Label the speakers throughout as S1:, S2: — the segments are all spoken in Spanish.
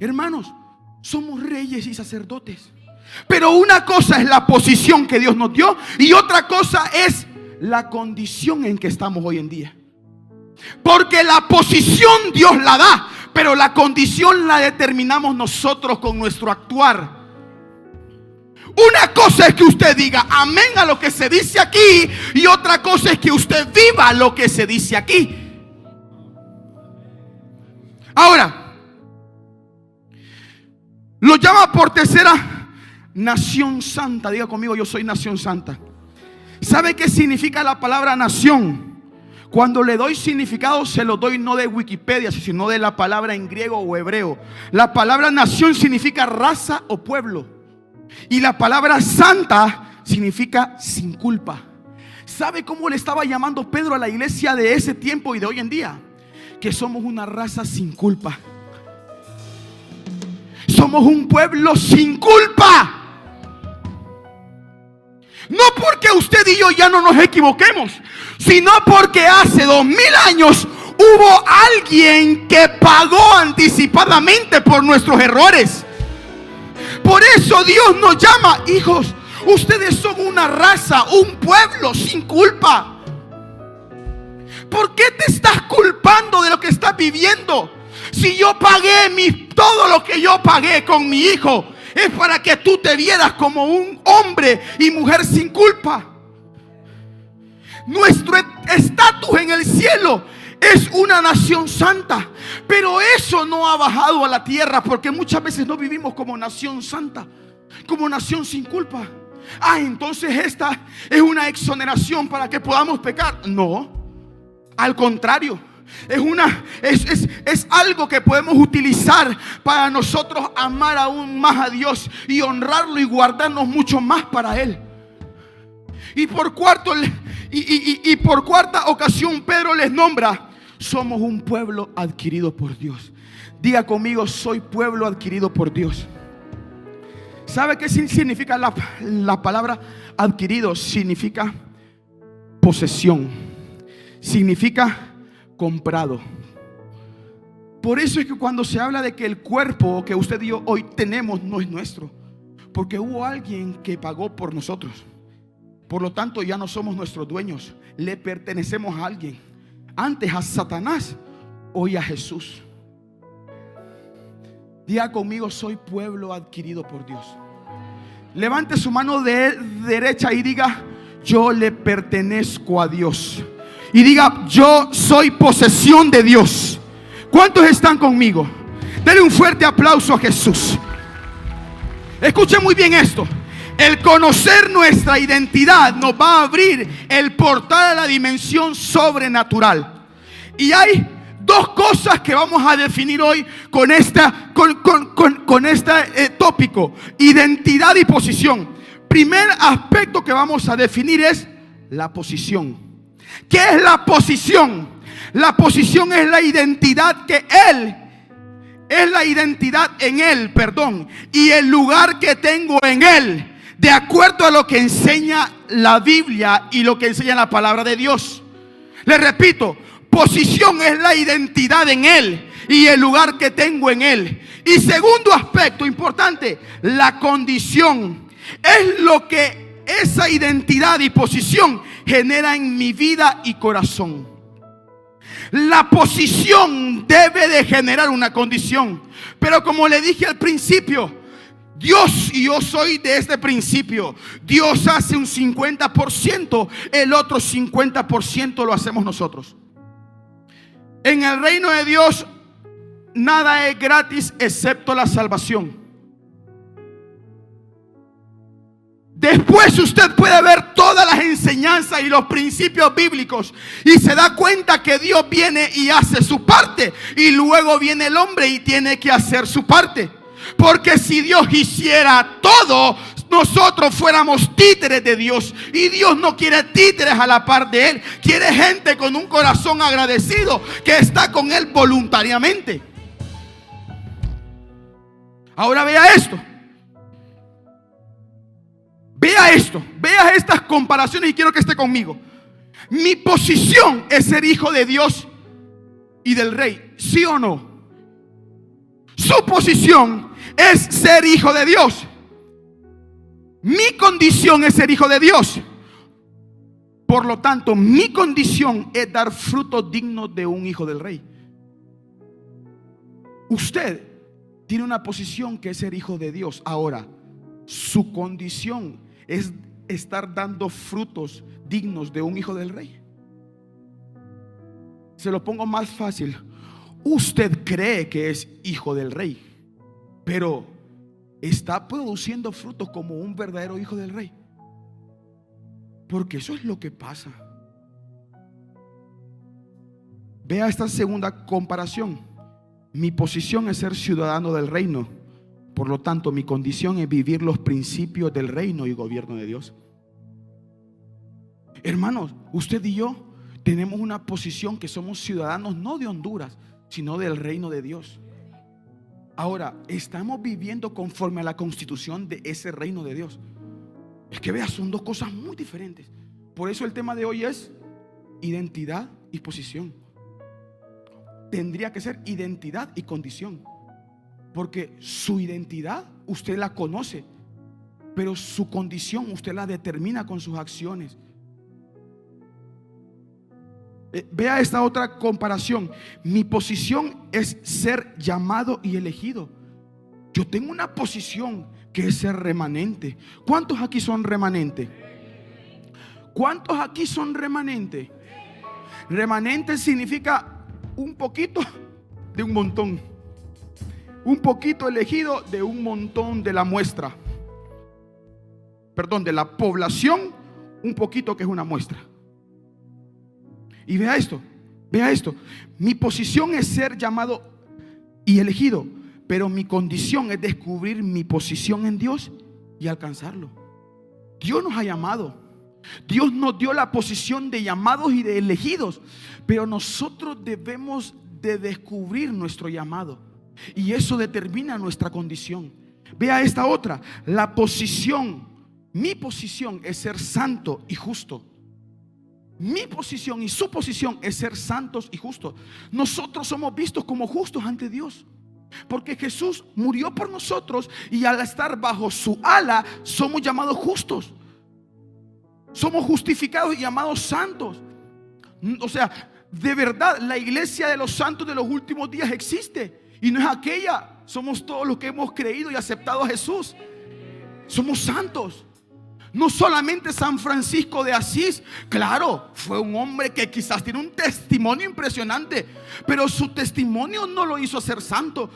S1: Hermanos, somos reyes y sacerdotes. Pero una cosa es la posición que Dios nos dio y otra cosa es la condición en que estamos hoy en día. Porque la posición Dios la da, pero la condición la determinamos nosotros con nuestro actuar. Una cosa es que usted diga amén a lo que se dice aquí, y otra cosa es que usted viva lo que se dice aquí. Ahora, lo llama por tercera nación santa. Diga conmigo, yo soy nación santa. ¿Sabe qué significa la palabra nación? Cuando le doy significado, se lo doy no de Wikipedia, sino de la palabra en griego o hebreo. La palabra nación significa raza o pueblo, y la palabra santa significa sin culpa. ¿Sabe cómo le estaba llamando Pedro a la iglesia de ese tiempo y de hoy en día? Que somos una raza sin culpa. Somos un pueblo sin culpa. No porque usted y yo ya no nos equivoquemos, sino porque hace 2000 años hubo alguien que pagó anticipadamente por nuestros errores. Por eso Dios nos llama, hijos, ustedes son una raza, un pueblo sin culpa. ¿Por qué te estás culpando de lo que estás viviendo? Si yo pagué todo lo que yo pagué con mi hijo, es para que tú te vieras como un hombre y mujer sin culpa. Nuestro estatus en el cielo es una nación santa, pero eso no ha bajado a la tierra, porque muchas veces no vivimos como nación santa, como nación sin culpa. Entonces esta es una exoneración para que podamos pecar. No, al contrario, es algo que podemos utilizar para nosotros amar aún más a Dios y honrarlo y guardarnos mucho más para Él. Y por cuarta ocasión Pedro les nombra: somos un pueblo adquirido por Dios. Diga conmigo, soy pueblo adquirido por Dios. ¿Sabe qué significa la palabra adquirido? Significa posesión, significa comprado. Por eso es que cuando se habla de que el cuerpo que usted y yo hoy tenemos no es nuestro, porque hubo alguien que pagó por nosotros. Por lo tanto, ya no somos nuestros dueños, le pertenecemos a alguien. Antes a Satanás, hoy a Jesús. Diga conmigo, soy pueblo adquirido por Dios. Levante su mano derecha y diga: yo le pertenezco a Dios. Y diga: yo soy posesión de Dios. ¿Cuántos están conmigo? Denle un fuerte aplauso a Jesús. Escuchen muy bien esto. El conocer nuestra identidad nos va a abrir el portal a la dimensión sobrenatural. Y hay dos cosas que vamos a definir hoy con este tópico: identidad y posición. Primer aspecto que vamos a definir es la posición. ¿Qué es la posición? La posición es la identidad que Él, es la identidad en Él, y el lugar que tengo en Él, de acuerdo a lo que enseña la Biblia y lo que enseña la palabra de Dios. Les repito, posición es la identidad en Él y el lugar que tengo en Él. Y segundo aspecto importante, la condición, es lo que esa identidad y posición genera en mi vida y corazón. La posición debe de generar una condición, pero como le dije al principio, Dios, y yo soy de este principio, Dios hace un 50%, el otro 50% lo hacemos nosotros. En el reino de Dios nada es gratis excepto la salvación. Después usted puede ver todas las enseñanzas y los principios bíblicos y se da cuenta que Dios viene y hace su parte, y luego viene el hombre y tiene que hacer su parte. Porque si Dios hiciera todo, nosotros fuéramos títeres de Dios, y Dios no quiere títeres a la par de Él. Quiere gente con un corazón agradecido, que está con Él voluntariamente. Ahora vea esto. Vea esto, vea estas comparaciones, y quiero que esté conmigo. Mi posición es ser hijo de Dios y del Rey, ¿sí o no? Soy su posición es ser hijo de Dios. Mi condición es ser hijo de Dios. Por lo tanto, mi condición es dar frutos dignos de un hijo del rey. Usted tiene una posición que es ser hijo de Dios. Ahora, su condición es estar dando frutos dignos de un hijo del rey. Se lo pongo más fácil. Usted cree que es hijo del rey, pero ¿está produciendo frutos como un verdadero hijo del rey? Porque eso es lo que pasa. Vea esta segunda comparación. Mi posición es ser ciudadano del reino. Por lo tanto, mi condición es vivir los principios del reino y gobierno de Dios. Hermanos, usted y yo tenemos una posición que somos ciudadanos no de Honduras, sino del reino de Dios. Ahora, estamos viviendo conforme a la constitución de ese reino de Dios. Es que vea, son dos cosas muy diferentes. Por eso el tema de hoy es identidad y posición. Tendría que ser identidad y condición, porque su identidad usted la conoce, pero su condición usted la determina con sus acciones. Vea esta otra comparación. Mi posición es ser llamado y elegido. Yo tengo una posición que es ser remanente. ¿Cuántos aquí son remanentes? ¿Cuántos aquí son remanentes? Remanente significa un poquito de un montón. Un poquito elegido de un montón de la muestra. Perdón, de la población, un poquito que es una muestra. Y vea esto, vea esto. Mi posición es ser llamado y elegido, pero mi condición es descubrir mi posición en Dios y alcanzarlo. Dios nos ha llamado. Dios nos dio la posición de llamados y de elegidos, pero nosotros debemos de descubrir nuestro llamado, y eso determina nuestra condición. Vea esta otra. La posición, mi posición es ser santo y justo. Mi posición y su posición es ser santos y justos. Nosotros somos vistos como justos ante Dios, porque Jesús murió por nosotros, y al estar bajo su ala somos llamados justos. Somos justificados y llamados santos. O sea, de verdad, la iglesia de los santos de los últimos días existe, y no es aquella. Somos todos los que hemos creído y aceptado a Jesús. Somos santos. No solamente San Francisco de Asís. Claro, fue un hombre que quizás tiene un testimonio impresionante, pero su testimonio no lo hizo ser santo.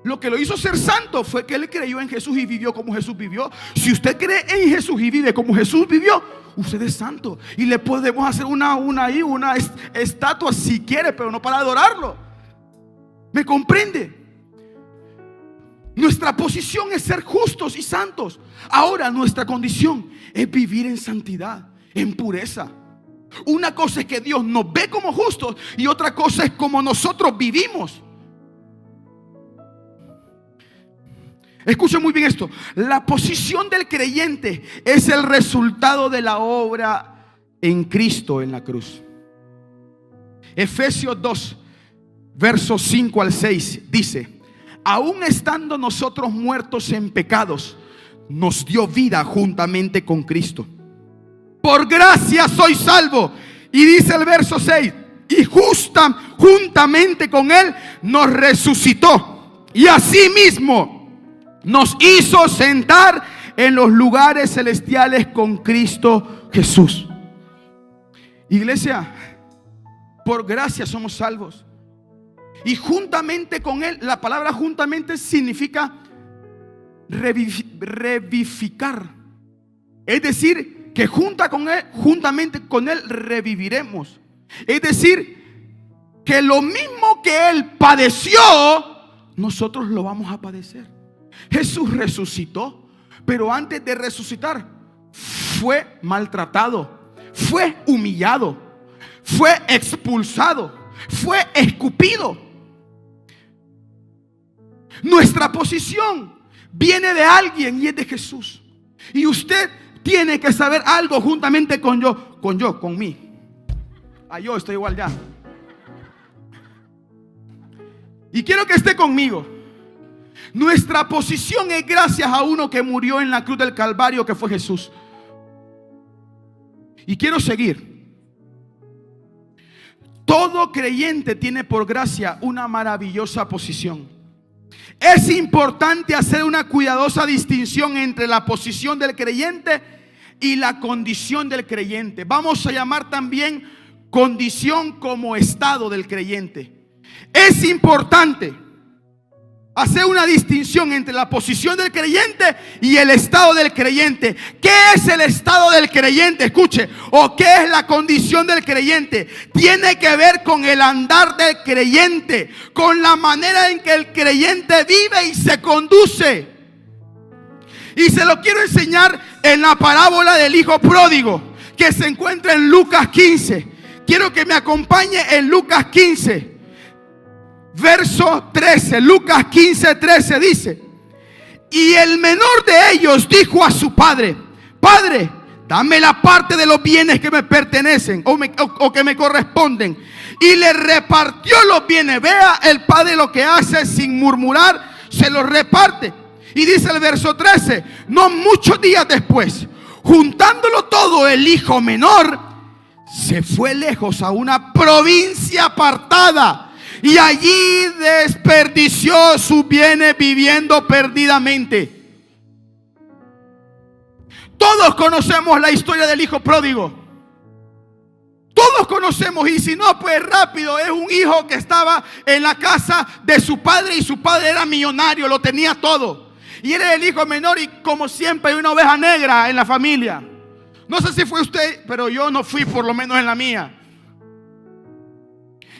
S1: Lo que lo hizo ser santo fue que él creyó en Jesús y vivió como Jesús vivió. Si usted cree en Jesús y vive como Jesús vivió, usted es santo. Y le podemos hacer una estatua si quiere, pero no para adorarlo. ¿Me comprende? Nuestra posición es ser justos y santos. Ahora nuestra condición es vivir en santidad, en pureza. Una cosa es que Dios nos ve como justos, y otra cosa es como nosotros vivimos. Escuchen muy bien esto. La posición del creyente es el resultado de la obra en Cristo en la cruz. Efesios 2, versos 5 al 6 dice: aún estando nosotros muertos en pecados, nos dio vida juntamente con Cristo. Por gracia soy salvo. Y dice el verso 6: y juntamente con Él nos resucitó, y asimismo nos hizo sentar en los lugares celestiales con Cristo Jesús. Iglesia, por gracia somos salvos. Y juntamente con Él, la palabra juntamente significa revivificar. Es decir, que juntamente con Él reviviremos. Es decir, que lo mismo que Él padeció, nosotros lo vamos a padecer. Jesús resucitó, pero antes de resucitar fue maltratado, fue humillado, fue expulsado, fue escupido. Nuestra posición viene de alguien, y es de Jesús. Y usted tiene que saber algo juntamente con mí. Yo estoy igual ya. Y quiero que esté conmigo. Nuestra posición es gracias a uno que murió en la cruz del Calvario, que fue Jesús. Y quiero seguir. Todo creyente tiene por gracia una maravillosa posición. Es importante hacer una cuidadosa distinción entre la posición del creyente y la condición del creyente. Vamos a llamar también condición como estado del creyente. Es importante hacer una distinción entre la posición del creyente y el estado del creyente. ¿Qué es el estado del creyente? Escuche, o qué es la condición del creyente. Tiene que ver con el andar del creyente, con la manera en que el creyente vive y se conduce. Y se lo quiero enseñar en la parábola del hijo pródigo, que se encuentra en Lucas 15. Quiero que me acompañe en Lucas 15. Verso 13, Lucas 15, 13 dice: y el menor de ellos dijo a su padre: Padre, dame la parte de los bienes que me pertenecen o que me corresponden. Y le repartió los bienes. Vea el padre lo que hace, sin murmurar, se los reparte. Y dice el verso 13: no muchos días después, juntándolo todo, el hijo menor se fue lejos a una provincia apartada, y allí desperdició sus bienes viviendo perdidamente. Todos conocemos la historia del hijo pródigo. Todos conocemos, y si no, pues rápido. Es un hijo que estaba en la casa de su padre, y su padre era millonario, lo tenía todo. Y él era el hijo menor, y como siempre hay una oveja negra en la familia. No sé si fue usted, pero yo no fui, por lo menos en la mía.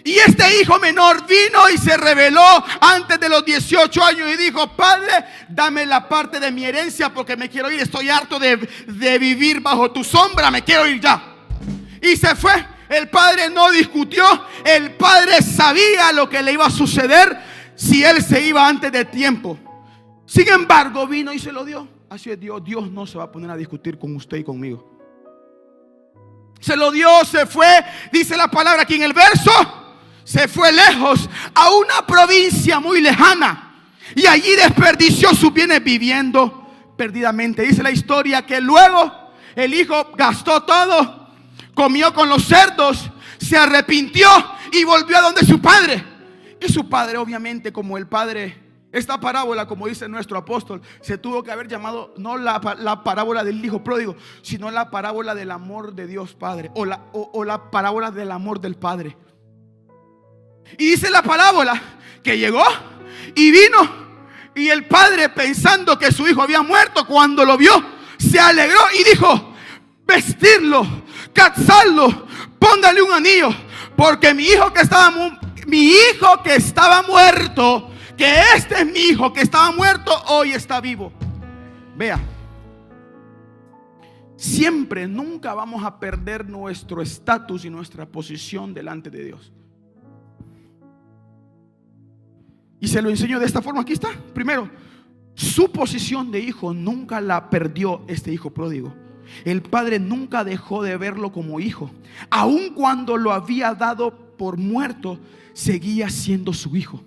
S1: Y este hijo menor vino y se rebeló antes de los 18 años y dijo: Padre, dame la parte de mi herencia porque me quiero ir. Estoy harto de vivir bajo tu sombra, me quiero ir ya. Y se fue. El padre no discutió. El padre sabía lo que le iba a suceder si él se iba antes de tiempo. Sin embargo, vino y se lo dio. Así es Dios. Dios no se va a poner a discutir con usted y conmigo. Se lo dio, se fue. Dice la palabra aquí en el verso: se fue lejos a una provincia muy lejana, y allí desperdició sus bienes viviendo perdidamente. Dice la historia que luego el hijo gastó todo, comió con los cerdos, se arrepintió y volvió a donde su padre. Y su padre, obviamente, como el padre, esta parábola, como dice nuestro apóstol, se tuvo que haber llamado no la parábola del hijo pródigo, sino la parábola del amor de Dios Padre, o la parábola del amor del Padre. Y dice la parábola que llegó y vino, y el padre, pensando que su hijo había muerto, cuando lo vio, se alegró y dijo: vestirlo, calzarlo, póngale un anillo, porque mi hijo que estaba muerto, que este es mi hijo que estaba muerto, hoy está vivo. Vea, siempre, nunca vamos a perder nuestro estatus y nuestra posición delante de Dios. Y se lo enseño de esta forma. Aquí está. Primero, su posición de hijo nunca la perdió este hijo pródigo. El padre nunca dejó de verlo como hijo. Aun cuando lo había dado por muerto, seguía siendo su hijo.